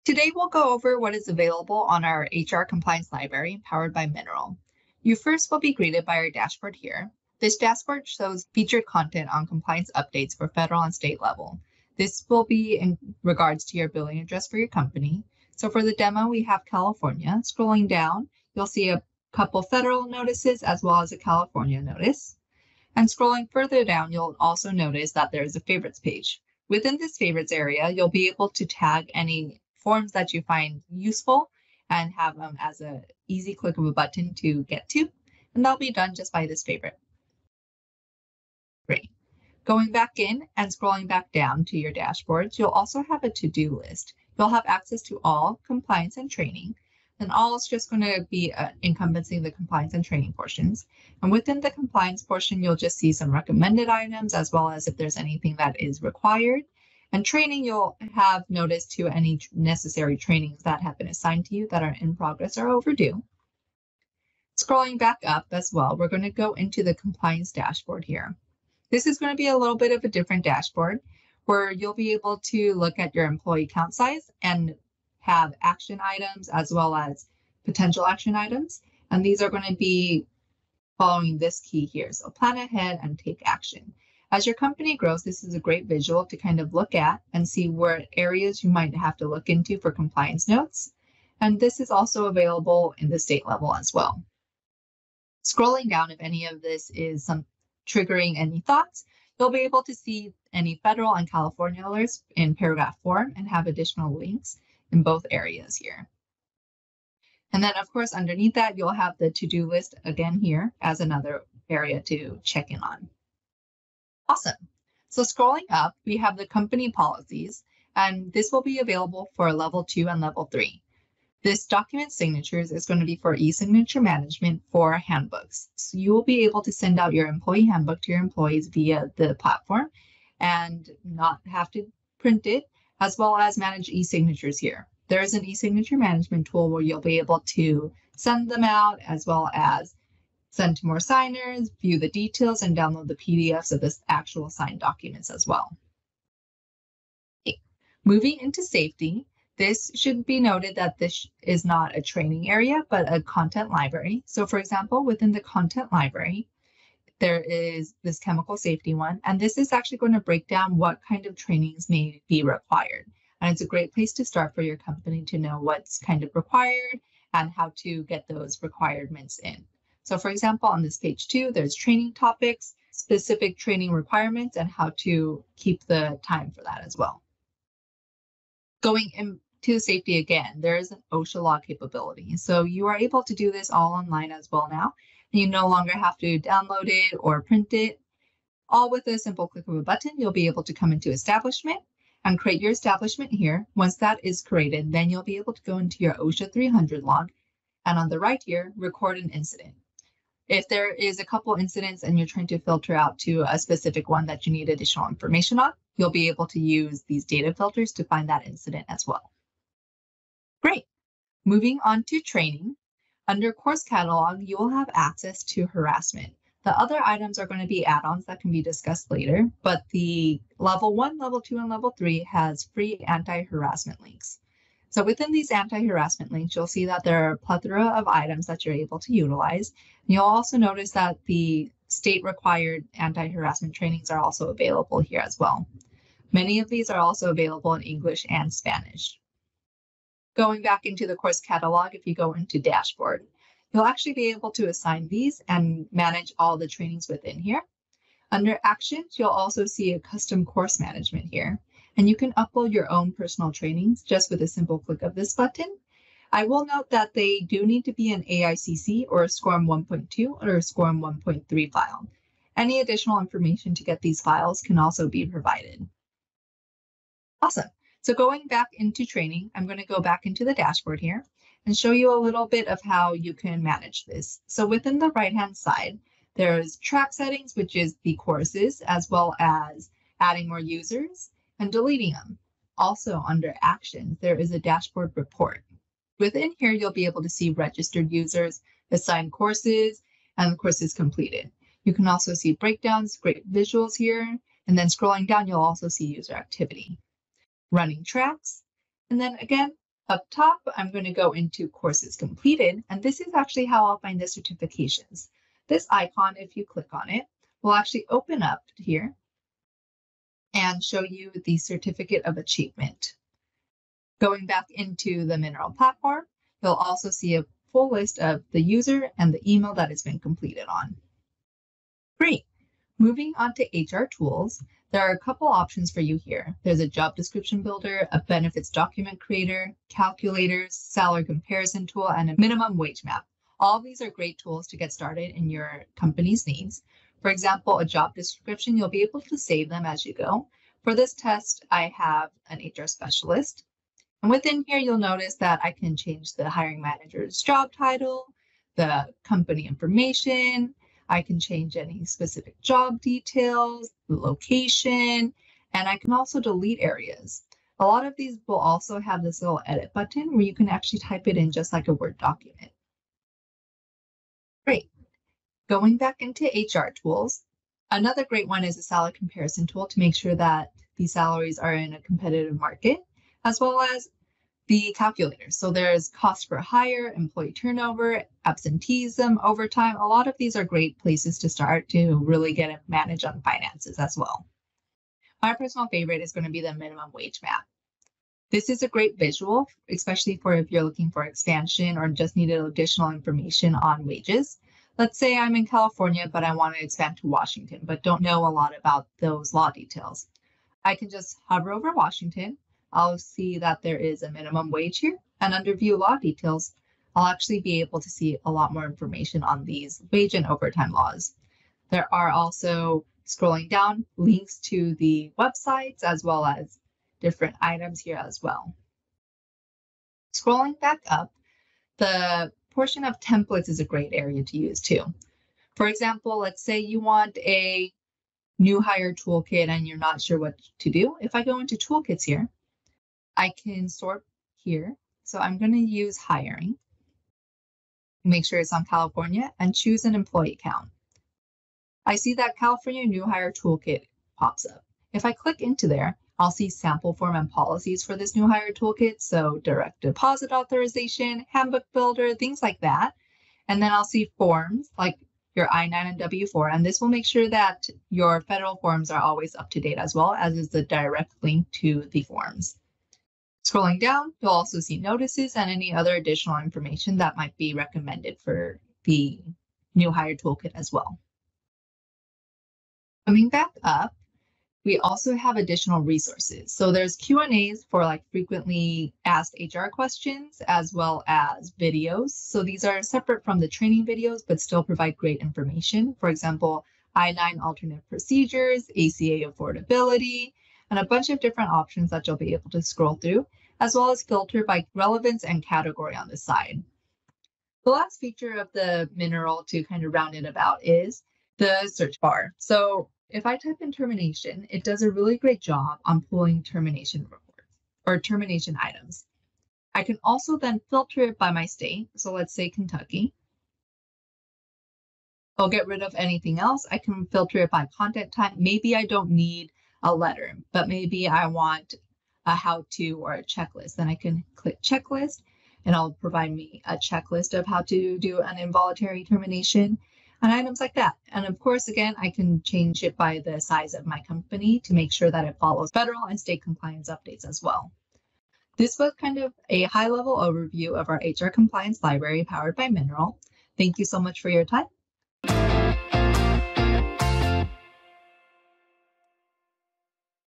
Today we'll go over what is available on our HR Compliance Library powered by Mineral. You first will be greeted by our dashboard here. This dashboard shows featured content on compliance updates for federal and state level. This will be in regards to your billing address for your company. So for the demo, we have California. Scrolling down, you'll see a couple federal notices as well as a California notice. And scrolling further down, you'll also notice that there is a favorites page. Within this favorites area, you'll be able to tag any forms that you find useful and have them as an easy click of a button to get to, and that'll be done just by this favorite. Great. Going back in and scrolling back down to your dashboards, you'll also have a to-do list. You'll have access to all compliance and training, and all is just going to be encompassing the compliance and training portions. And within the compliance portion, you'll just see some recommended items as well as if there's anything that is required. And training, you'll have notice to any necessary trainings that have been assigned to you that are in progress or overdue. Scrolling back up as well, we're going to go into the compliance dashboard here. This is going to be a little bit of a different dashboard where you'll be able to look at your employee count size and have action items as well as potential action items. And these are going to be following this key here. So plan ahead and take action. As your company grows, this is a great visual to kind of look at and see where areas you might have to look into for compliance notes. And this is also available in the state level as well. Scrolling down, if any of this is triggering any thoughts, you'll be able to see any federal and California alerts in paragraph form and have additional links in both areas here. And then, of course, underneath that, you'll have the to-do list again here as another area to check in on. Awesome. So scrolling up, we have the company policies, and this will be available for level 2 and level 3. This document signatures is going to be for e-signature management for handbooks. So you will be able to send out your employee handbook to your employees via the platform and not have to print it, as well as manage e-signatures here. There is an e-signature management tool where you'll be able to send them out as well as send to more signers, view the details, and download the PDFs of this actual signed documents as well. Okay. Moving into safety, this should be noted that this is not a training area, but a content library. So for example, within the content library, there is this chemical safety one, and this is actually going to break down what kind of trainings may be required. And it's a great place to start for your company to know what's kind of required and how to get those requirements in. So for example, on this page 2, there's training topics, specific training requirements, and how to keep the time for that as well. Going into safety again, there is an OSHA log capability. So you are able to do this all online as well now. You no longer have to download it or print it. All with a simple click of a button, you'll be able to come into establishment and create your establishment here. Once that is created, then you'll be able to go into your OSHA 300 log. And on the right here, record an incident. If there is a couple incidents and you're trying to filter out to a specific one that you need additional information on, you'll be able to use these data filters to find that incident as well. Great. Moving on to training. Under course catalog, you will have access to harassment. The other items are going to be add-ons that can be discussed later, but the level 1, level 2, and level 3 has free anti-harassment links. So within these anti-harassment links, you'll see that there are a plethora of items that you're able to utilize. And you'll also notice that the state-required anti-harassment trainings are also available here as well. Many of these are also available in English and Spanish. Going back into the course catalog, if you go into dashboard, you'll actually be able to assign these and manage all the trainings within here. Under actions, you'll also see a custom course management here. And you can upload your own personal trainings just with a simple click of this button. I will note that they do need to be an AICC or a SCORM 1.2 or a SCORM 1.3 file. Any additional information to get these files can also be provided. Awesome. So going back into training, I'm going to go back into the dashboard here and show you a little bit of how you can manage this. So within the right-hand side, there's track settings, which is the courses, as well as adding more users and deleting them. Also under actions, there is a dashboard report. Within here, you'll be able to see registered users, assigned courses, and the courses completed. You can also see breakdowns, great visuals here, and then scrolling down, you'll also see user activity, running tracks, and then again, Up top, I'm going to go into courses completed, and this is actually how I'll find the certifications. This icon, if you click on it, will actually open up here and show you the certificate of achievement. Going back into the Mineral platform, you'll also see a full list of the user and the email that has been completed on. Great. Moving on to HR tools, there are a couple options for you here. There's a job description builder, a benefits document creator, calculators, salary comparison tool, and a minimum wage map. All of these are great tools to get started in your company's needs. For example, a job description, you'll be able to save them as you go. For this test, I have an HR specialist. And within here, you'll notice that I can change the hiring manager's job title, the company information. I can change any specific job details, the location, and I can also delete areas. A lot of these will also have this little edit button where you can actually type it in just like a Word document. Great. Going back into HR tools, another great one is a salary comparison tool to make sure that these salaries are in a competitive market, as well as the calculators. So there's cost per hire, employee turnover, absenteeism, overtime. A lot of these are great places to start to really get a manage on finances as well. My personal favorite is going to be the minimum wage map. This is a great visual, especially for if you're looking for expansion or just needed additional information on wages. Let's say I'm in California, but I want to expand to Washington, but don't know a lot about those law details. I can just hover over Washington. I'll see that there is a minimum wage here, and under view law details, I'll actually be able to see a lot more information on these wage and overtime laws. There are also, scrolling down, links to the websites as well as different items here as well. Scrolling back up, the portion of templates is a great area to use too. For example, let's say you want a new hire toolkit and you're not sure what to do. If I go into toolkits here, I can sort here. So I'm going to use hiring, make sure it's on California, and choose an employee count. I see that California New Hire Toolkit pops up. If I click into there, I'll see sample form and policies for this new hire toolkit. So direct deposit authorization, handbook builder, things like that. And then I'll see forms like your I-9 and W-4. And this will make sure that your federal forms are always up to date as well, as is the direct link to the forms. Scrolling down, you'll also see notices and any other additional information that might be recommended for the new hire toolkit as well. Coming back up, we also have additional resources. So there's Q&As for like frequently asked HR questions, as well as videos. So these are separate from the training videos, but still provide great information. For example, I-9 alternate procedures, ACA affordability, and a bunch of different options that you'll be able to scroll through, as well as filter by relevance and category on the side. The last feature of the Mineral to kind of round it about is the search bar. So if I type in termination, it does a really great job on pulling termination reports or termination items. I can also then filter it by my state. So let's say Kentucky. I'll get rid of anything else. I can filter it by content type. Maybe I don't need a letter, but maybe I want a how-to or a checklist. Then I can click checklist and it'll provide me a checklist of how to do an involuntary termination and items like that. And of course, again, I can change it by the size of my company to make sure that it follows federal and state compliance updates as well. This was kind of a high-level overview of our HR compliance library powered by Mineral. Thank you so much for your time.